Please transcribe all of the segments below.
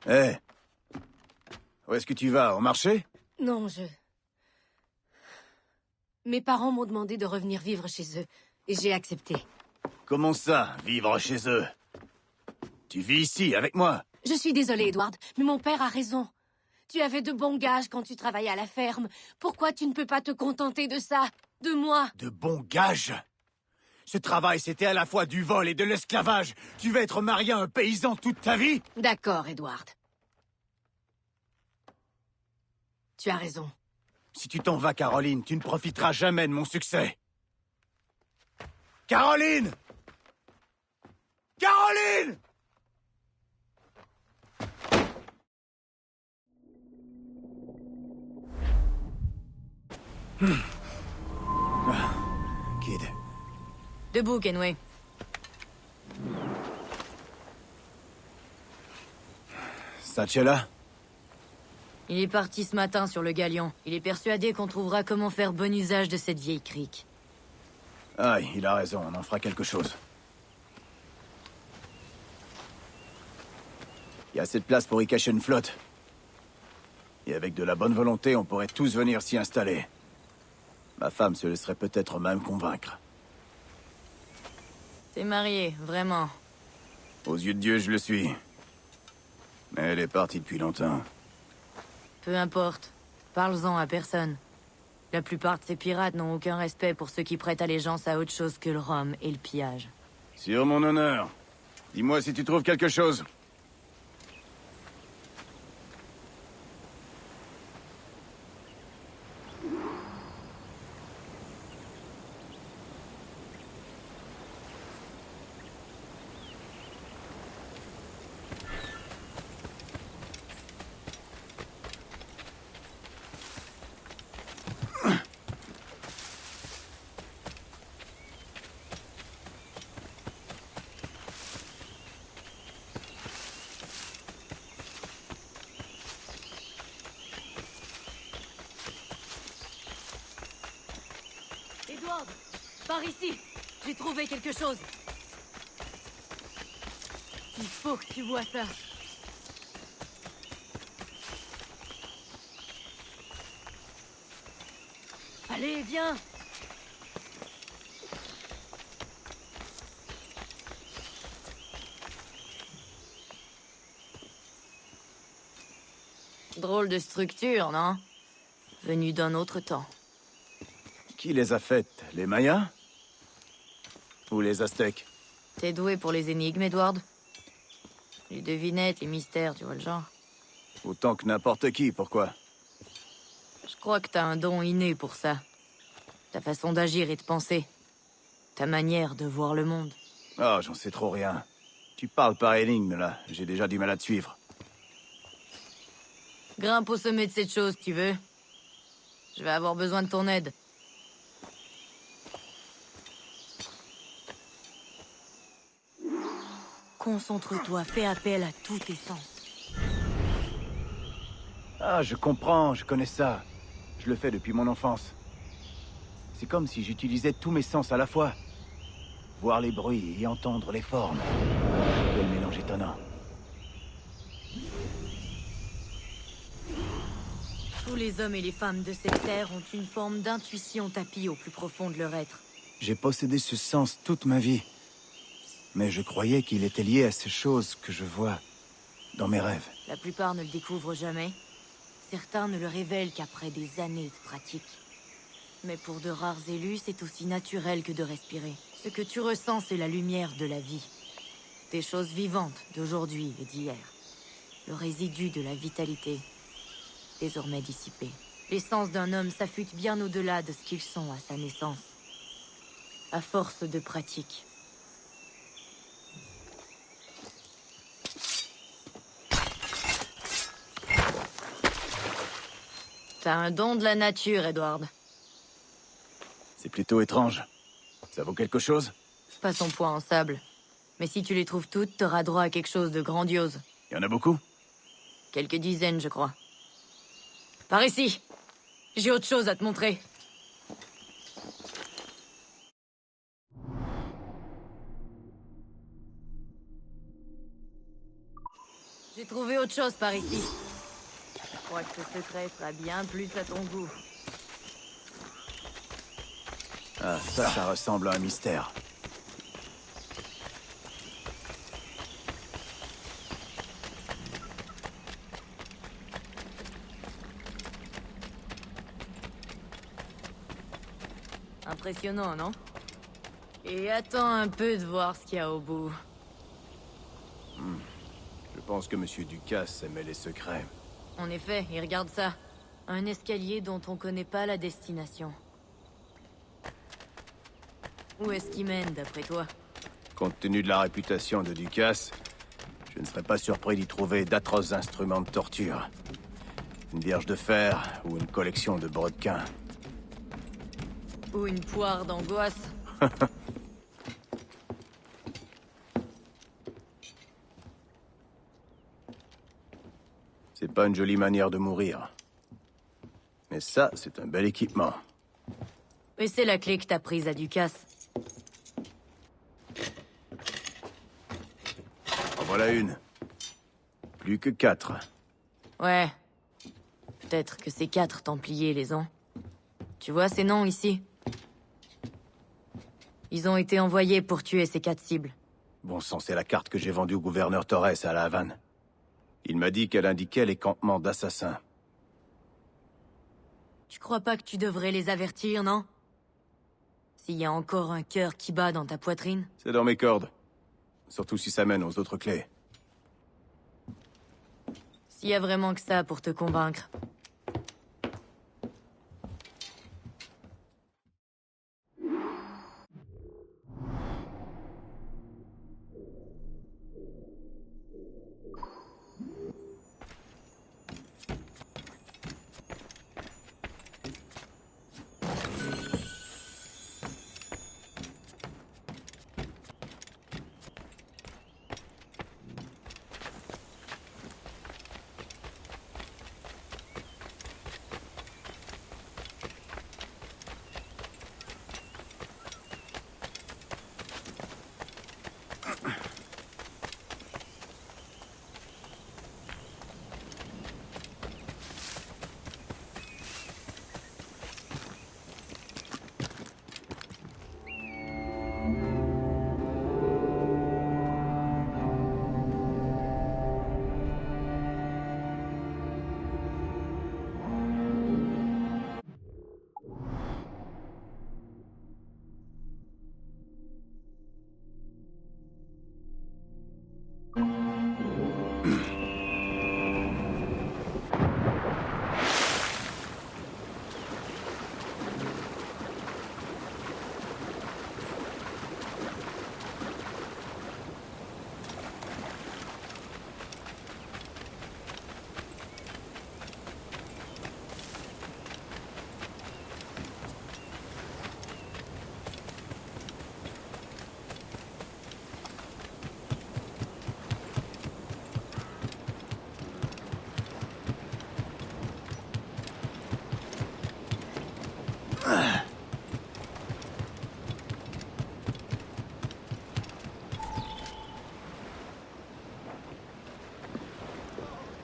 Hé! Où est-ce que tu vas? Au marché? Non, Mes parents m'ont demandé de revenir vivre chez eux, et j'ai accepté. Comment ça, vivre chez eux? Tu vis ici, avec moi? Je suis désolée, Edward, mais mon père a raison. Tu avais de bons gages quand tu travaillais à la ferme. Pourquoi tu ne peux pas te contenter de ça? De moi? De bons gages? Ce travail, c'était à la fois du vol et de l'esclavage. Tu vas être marié à un paysan toute ta vie? D'accord, Edward. Tu as raison. Si tu t'en vas, Caroline, tu ne profiteras jamais de mon succès. Caroline! Caroline! Kid. Debout, Kenway. Satchela? Il est parti ce matin sur le galion. Il est persuadé qu'on trouvera comment faire bon usage de cette vieille crique. Aïe, il a raison, on en fera quelque chose. Il y a assez de place pour y cacher une flotte. Et avec de la bonne volonté, on pourrait tous venir s'y installer. Ma femme se laisserait peut-être même convaincre. T'es marié, vraiment. Aux yeux de Dieu, je le suis. Mais elle est partie depuis longtemps. Peu importe. Parle-en à personne. La plupart de ces pirates n'ont aucun respect pour ceux qui prêtent allégeance à autre chose que le rhum et le pillage. Sur mon honneur. Dis-moi si tu trouves quelque chose. Edward, par ici. J'ai trouvé quelque chose. Il faut que tu vois ça. Allez, viens. Drôle de structure, non? Venue d'un autre temps. Qui les a faites? Les Mayas? Ou les Aztèques? T'es doué pour les énigmes, Edward? Les devinettes, les mystères, tu vois le genre? Autant que n'importe qui, pourquoi? Je crois que t'as un don inné pour ça. Ta façon d'agir et de penser. Ta manière de voir le monde. Ah, j'en sais trop rien. Tu parles par énigme, là. J'ai déjà du mal à te suivre. Grimpe au sommet de cette chose, tu veux? Je vais avoir besoin de ton aide. Concentre-toi, fais appel à tous tes sens. Ah, je comprends, je connais ça. Je le fais depuis mon enfance. C'est comme si j'utilisais tous mes sens à la fois. Voir les bruits et entendre les formes. Quel mélange étonnant. Tous les hommes et les femmes de cette terre ont une forme d'intuition tapie au plus profond de leur être. J'ai possédé ce sens toute ma vie. Mais je croyais qu'il était lié à ces choses que je vois dans mes rêves. La plupart ne le découvrent jamais. Certains ne le révèlent qu'après des années de pratique. Mais pour de rares élus, c'est aussi naturel que de respirer. Ce que tu ressens, c'est la lumière de la vie. Des choses vivantes d'aujourd'hui et d'hier. Le résidu de la vitalité, désormais dissipé. L'essence d'un homme s'affûte bien au-delà de ce qu'ils sont à sa naissance. À force de pratique. T'as un don de la nature, Edward. C'est plutôt étrange. Ça vaut quelque chose? Pas son poids en sable. Mais si tu les trouves toutes, t'auras droit à quelque chose de grandiose. Il y en a beaucoup? Quelques dizaines, je crois. Par ici! J'ai autre chose à te montrer. J'ai trouvé autre chose par ici. Je crois que ce secret sera bien plus à ton goût. Ah, ça ressemble à un mystère. Impressionnant, non? Et attends un peu de voir ce qu'il y a au bout. Je pense que Monsieur Ducasse aimait les secrets. En effet, et regarde ça. Un escalier dont on connaît pas la destination. Où est-ce qu'il mène, d'après toi? Compte tenu de la réputation de Ducasse, je ne serais pas surpris d'y trouver d'atroces instruments de torture. Une vierge de fer ou une collection de brodequins. Ou une poire d'angoisse. C'est pas une jolie manière de mourir. Mais ça, c'est un bel équipement. Et c'est la clé que t'as prise à Ducasse. En voilà une. Plus que 4. Ouais. Peut-être que ces 4 Templiers les ont. Tu vois ces noms ici? Ils ont été envoyés pour tuer ces 4 cibles. Bon sang, c'est la carte que j'ai vendue au gouverneur Torres à la Havane. Il m'a dit qu'elle indiquait les campements d'assassins. Tu crois pas que tu devrais les avertir, non? S'il y a encore un cœur qui bat dans ta poitrine? C'est dans mes cordes. Surtout si ça mène aux autres clés. S'il y a vraiment que ça pour te convaincre.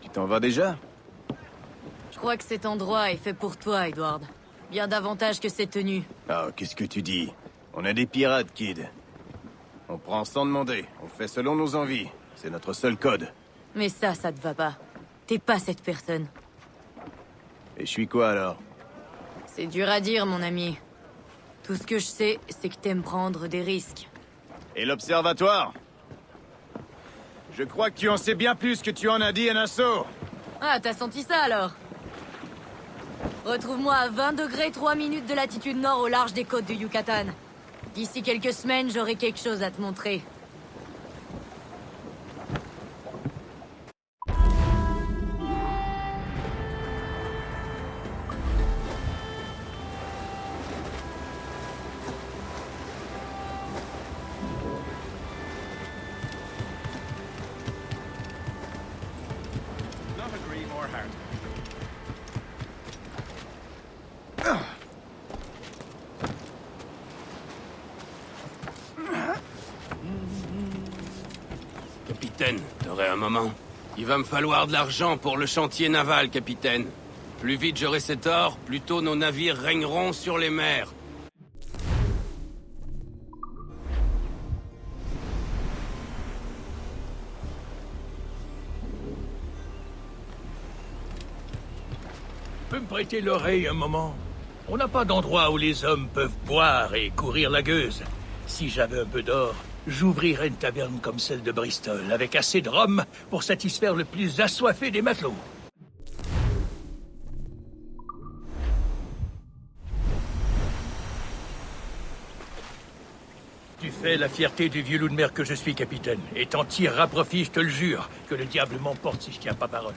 Tu t'en vas déjà? Je crois que cet endroit est fait pour toi, Edward. Bien davantage que cette tenue. Ah, qu'est-ce que tu dis? On est des pirates, Kid. On prend sans demander. On fait selon nos envies. C'est notre seul code. Mais ça te va pas. T'es pas cette personne. Et je suis quoi, alors? C'est dur à dire, mon ami. Tout ce que je sais, c'est que t'aimes prendre des risques. Et l'observatoire? Je crois que tu en sais bien plus que tu en as dit à Nassau. Ah, t'as senti ça, alors? Retrouve-moi à 20 degrés 3 minutes de latitude nord au large des côtes du Yucatan. D'ici quelques semaines, j'aurai quelque chose à te montrer. Not a dream or heart. Capitaine, t'aurais un moment? Il va me falloir de l'argent pour le chantier naval, capitaine. Plus vite j'aurai cet or, plus tôt nos navires régneront sur les mers. Peux me prêter l'oreille un moment? On n'a pas d'endroit où les hommes peuvent boire et courir la gueuse. Si j'avais un peu d'or, j'ouvrirais une taverne comme celle de Bristol, avec assez de rhum pour satisfaire le plus assoiffé des matelots. Tu fais la fierté du vieux loup de mer que je suis, capitaine, et t'en tireras profit, je te le jure, que le diable m'emporte si je tiens pas parole.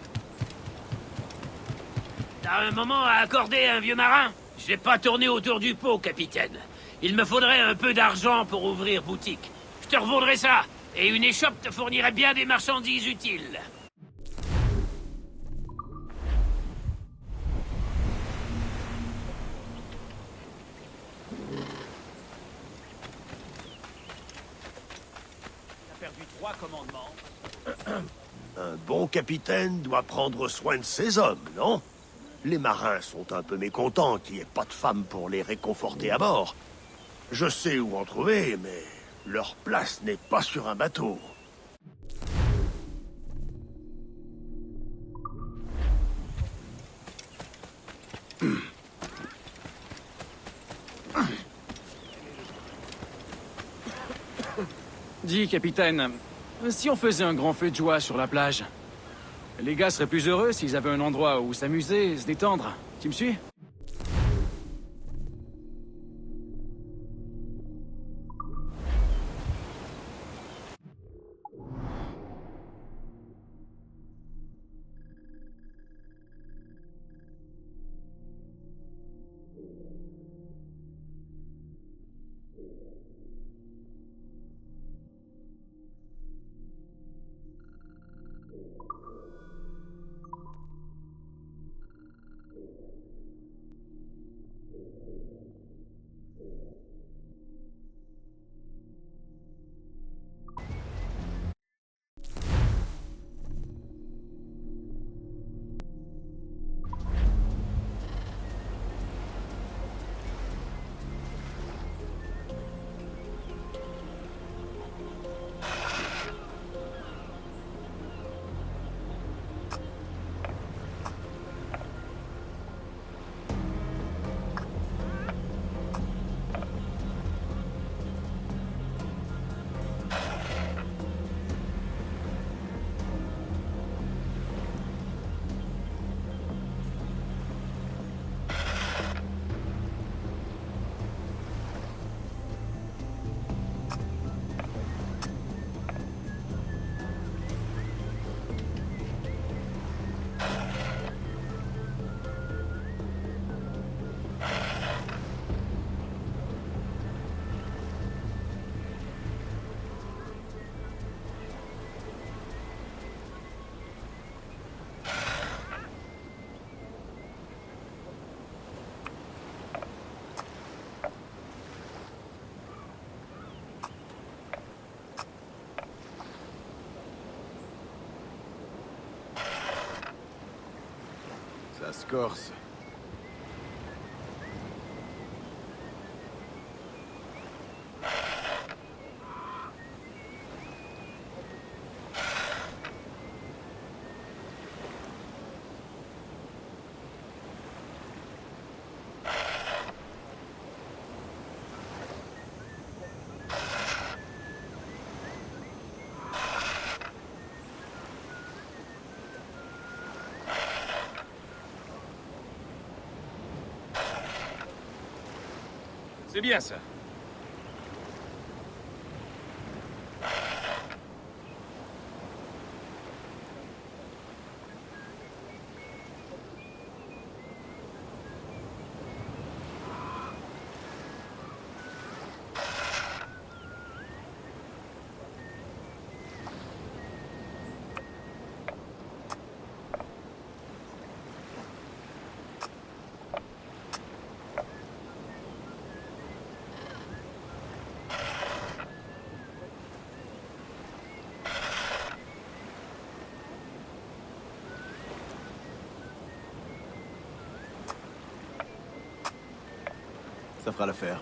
T'as un moment à accorder à un vieux marin? J'ai pas tourné autour du pot, capitaine. Il me faudrait un peu d'argent pour ouvrir boutique. Je te revendrai ça, et une échoppe te fournirait bien des marchandises utiles. T'as perdu 3 commandements. Un bon capitaine doit prendre soin de ses hommes, non? Les marins sont un peu mécontents qu'il n'y ait pas de femmes pour les réconforter à bord. Je sais où en trouver, mais leur place n'est pas sur un bateau. Dis, capitaine, si on faisait un grand feu de joie sur la plage, les gars seraient plus heureux s'ils avaient un endroit où s'amuser, se détendre. Tu me suis? Ça se corse. C'est bien ça. Ça fera l'affaire.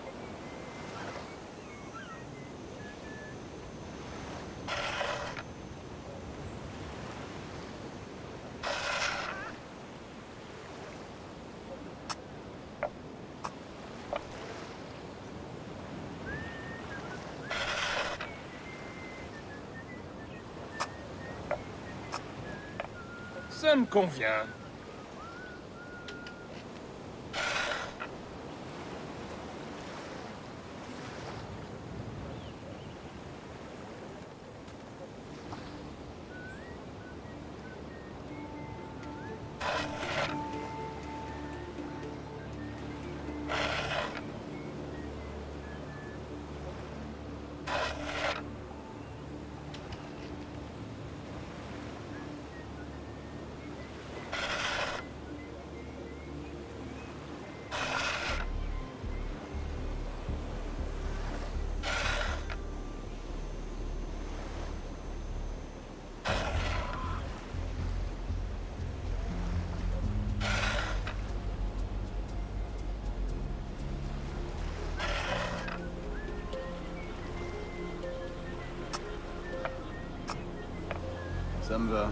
Ça me convient. Ça me va.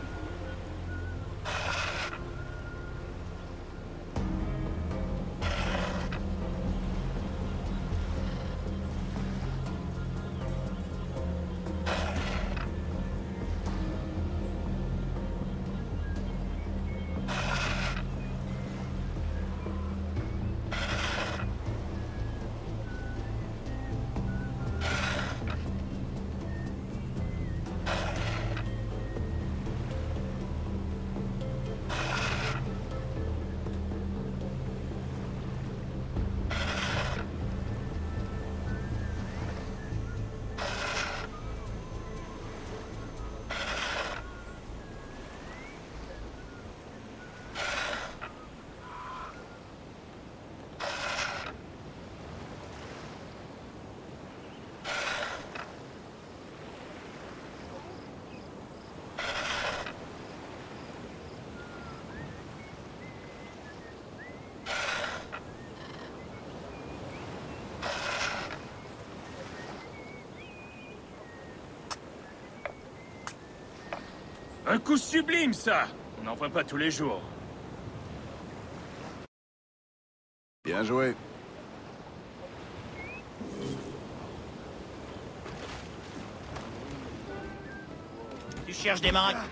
Un coup sublime, ça! On n'en voit pas tous les jours. Bien joué. Tu cherches des marins.